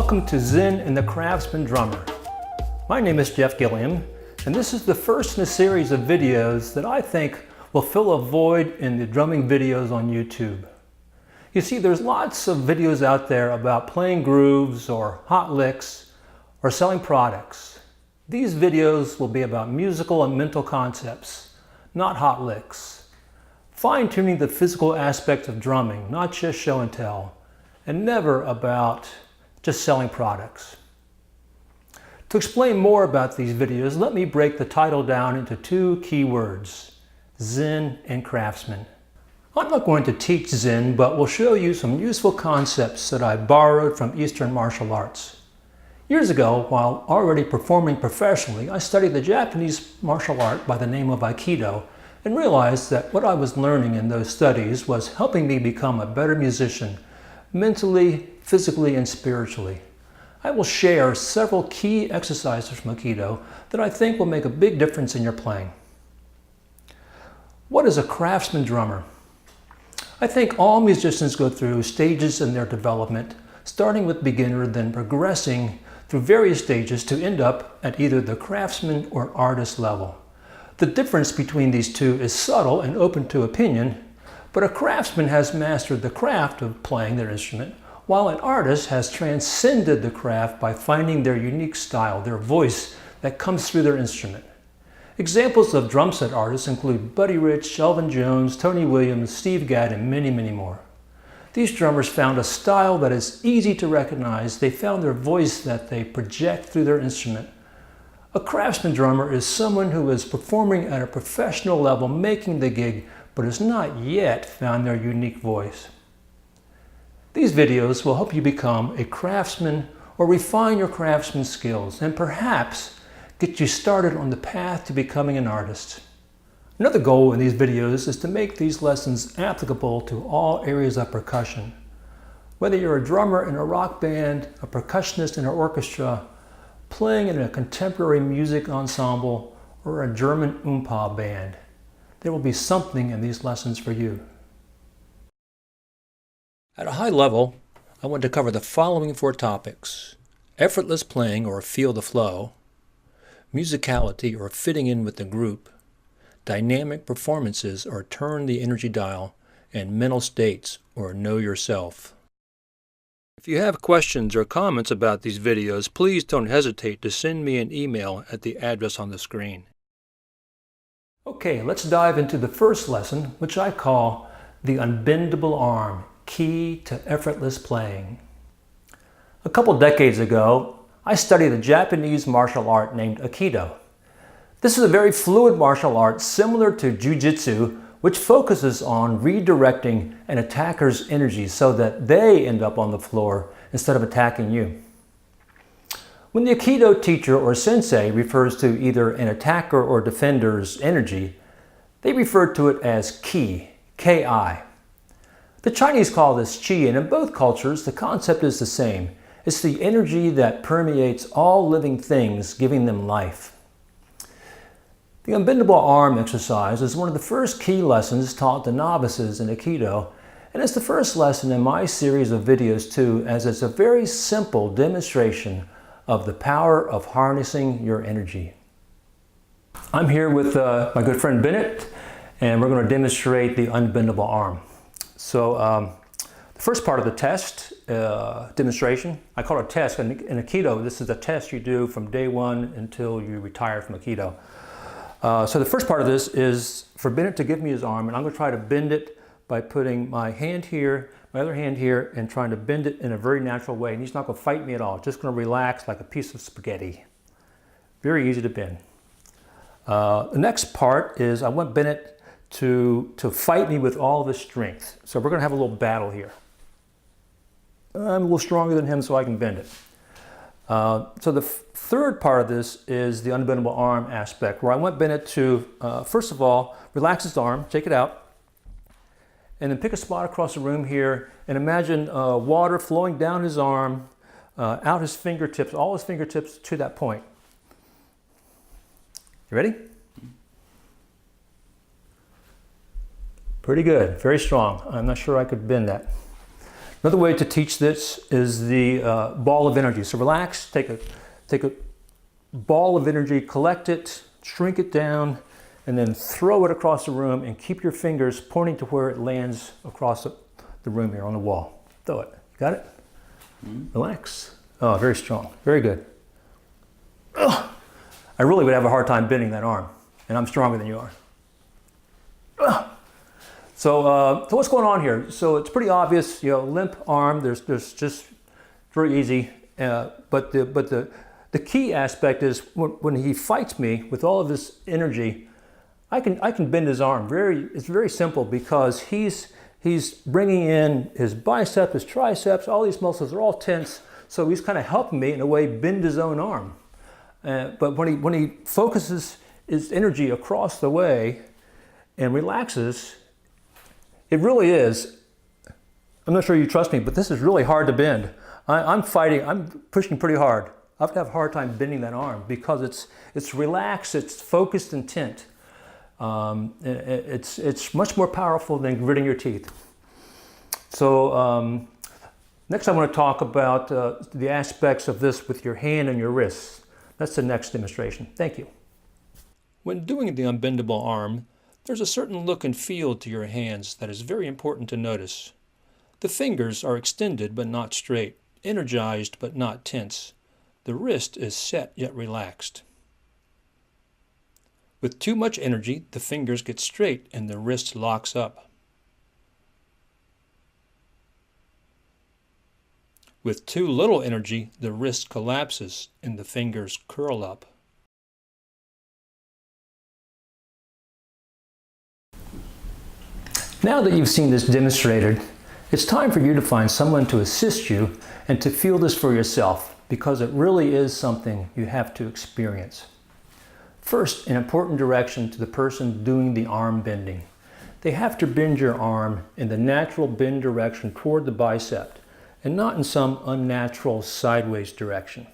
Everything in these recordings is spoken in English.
Welcome to Zen and the Craftsman Drummer. My name is Jeff Gilliam, and this is the first in a series of videos that I think will fill a void in the drumming videos on YouTube. You see, there's lots of videos out there about playing grooves or hot licks or selling products. These videos will be about musical and mental concepts, not hot licks. Fine-tuning the physical aspects of drumming, not just show and tell, and never about just selling products. To explain more about these videos, let me break the title down into two key words: Zen and Craftsman. I'm not going to teach Zen, but will show you some useful concepts that I borrowed from Eastern martial arts. Years ago, while already performing professionally, I studied the Japanese martial art by the name of Aikido and realized that what I was learning in those studies was helping me become a better musician, mentally, physically, and spiritually. I will share several key exercises from Aikido that I think will make a big difference in your playing. What is a craftsman drummer? I think all musicians go through stages in their development, starting with beginner, then progressing through various stages to end up at either the craftsman or artist level. The difference between these two is subtle and open to opinion, but a craftsman has mastered the craft of playing their instrument, while an artist has transcended the craft by finding their unique style, their voice that comes through their instrument. Examples of drum set artists include Buddy Rich, Elvin Jones, Tony Williams, Steve Gadd, and many, many more. These drummers found a style that is easy to recognize. They found their voice that they project through their instrument. A craftsman drummer is someone who is performing at a professional level, making the gig, but has not yet found their unique voice. These videos will help you become a craftsman or refine your craftsman skills and perhaps get you started on the path to becoming an artist. Another goal in these videos is to make these lessons applicable to all areas of percussion. Whether you're a drummer in a rock band, a percussionist in an orchestra, playing in a contemporary music ensemble, or a German Oompa band, there will be something in these lessons for you. At a high level, I want to cover the following four topics: effortless playing or feel the flow, musicality or fitting in with the group, dynamic performances or turn the energy dial, and mental states or know yourself. If you have questions or comments about these videos, please don't hesitate to send me an email at the address on the screen. Okay, let's dive into the first lesson, which I call the unbendable arm, key to effortless playing. A couple decades ago, I studied a Japanese martial art named Aikido. This is a very fluid martial art similar to Jiu-Jitsu, which focuses on redirecting an attacker's energy so that they end up on the floor instead of attacking you. When the Aikido teacher or sensei refers to either an attacker or defender's energy, they refer to it as ki, K-I. The Chinese call this qi, and in both cultures the concept is the same. It's the energy that permeates all living things, giving them life. The unbendable arm exercise is one of the first key lessons taught to novices in Aikido, and it's the first lesson in my series of videos too, as it's a very simple demonstration of the power of harnessing your energy. I'm here with my good friend Bennett, and we're going to demonstrate the unbendable arm. So the first part of the test demonstration, I call it a test. In Aikido, this is a test you do from day one until you retire from Aikido. So the first part of this is for Bennett to give me his arm, and I'm going to try to bend it by putting my hand here, my other hand here, and trying to bend it in a very natural way. And he's not going to fight me at all, just going to relax like a piece of spaghetti. Very easy to bend. The next part is I want Bennett to fight me with all of his strength. So we're going to have a little battle here. I'm a little stronger than him, so I can bend it. So the third part of this is the unbendable arm aspect, where I want Bennett to, first of all, relax his arm, take it out, and then pick a spot across the room here and imagine water flowing down his arm, out his fingertips, all his fingertips to that point. You ready? Pretty good, very strong. I'm not sure I could bend that. Another way to teach this is the ball of energy. So relax, take a ball of energy, collect it, shrink it down, and then throw it across the room and keep your fingers pointing to where it lands across the room here on the wall. Throw it. Got it? Relax. Oh, very strong. Very good. Ugh. I really would have a hard time bending that arm, and I'm stronger than you are. Ugh. So what's going on here? So it's pretty obvious, limp arm. There's just very easy. But the key aspect is when he fights me with all of this energy, I can bend his arm. It's very simple because he's bringing in his biceps, his triceps, all these muscles are all tense. So he's kind of helping me in a way bend his own arm. But when he focuses his energy across the way and relaxes, it really is. I'm not sure you trust me, but this is really hard to bend. I'm pushing pretty hard. I have to have a hard time bending that arm because it's relaxed, it's focused intent. It's much more powerful than gritting your teeth. So next I want to talk about the aspects of this with your hand and your wrists. That's the next demonstration. Thank you. When doing the unbendable arm, there's a certain look and feel to your hands that is very important to notice. The fingers are extended but not straight, energized but not tense. The wrist is set yet relaxed. With too much energy, the fingers get straight and the wrist locks up. With too little energy, the wrist collapses and the fingers curl up. Now that you've seen this demonstrated, it's time for you to find someone to assist you and to feel this for yourself, because it really is something you have to experience. First, an important direction to the person doing the arm bending. They have to bend your arm in the natural bend direction toward the bicep, and not in some unnatural sideways direction.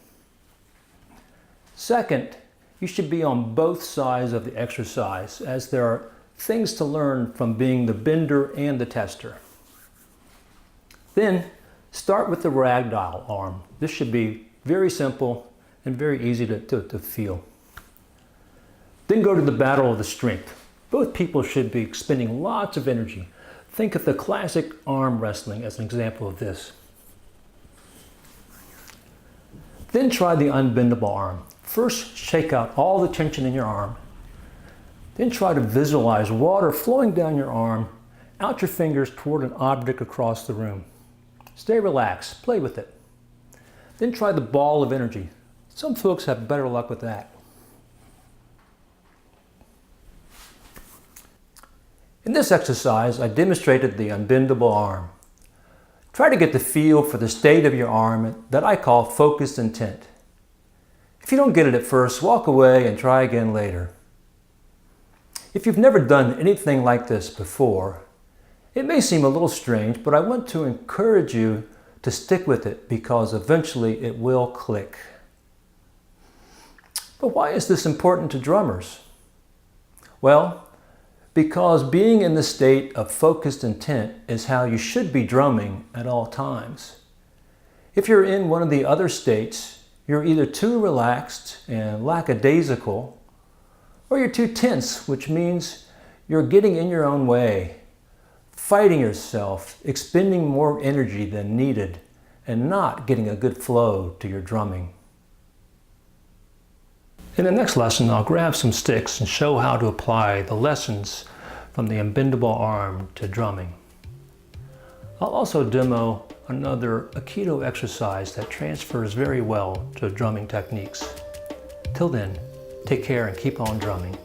Second, you should be on both sides of the exercise, as there are things to learn from being the bender and the tester. Then, start with the ragdoll arm. This should be very simple and very easy to feel. Then go to the battle of the strength. Both people should be expending lots of energy. Think of the classic arm wrestling as an example of this. Then try the unbendable arm. First, shake out all the tension in your arm. Then try to visualize water flowing down your arm, out your fingers toward an object across the room. Stay relaxed, play with it. Then try the ball of energy. Some folks have better luck with that. In this exercise, I demonstrated the unbendable arm. Try to get the feel for the state of your arm that I call focused intent. If you don't get it at first, walk away and try again later. If you've never done anything like this before, it may seem a little strange, but I want to encourage you to stick with it because eventually it will click. But why is this important to drummers? Well, because being in the state of focused intent is how you should be drumming at all times. If you're in one of the other states, you're either too relaxed and lackadaisical, or you're too tense, which means you're getting in your own way, fighting yourself, expending more energy than needed, and not getting a good flow to your drumming. In the next lesson, I'll grab some sticks and show how to apply the lessons from the unbendable arm to drumming. I'll also demo another Aikido exercise that transfers very well to drumming techniques. Till then, take care and keep on drumming.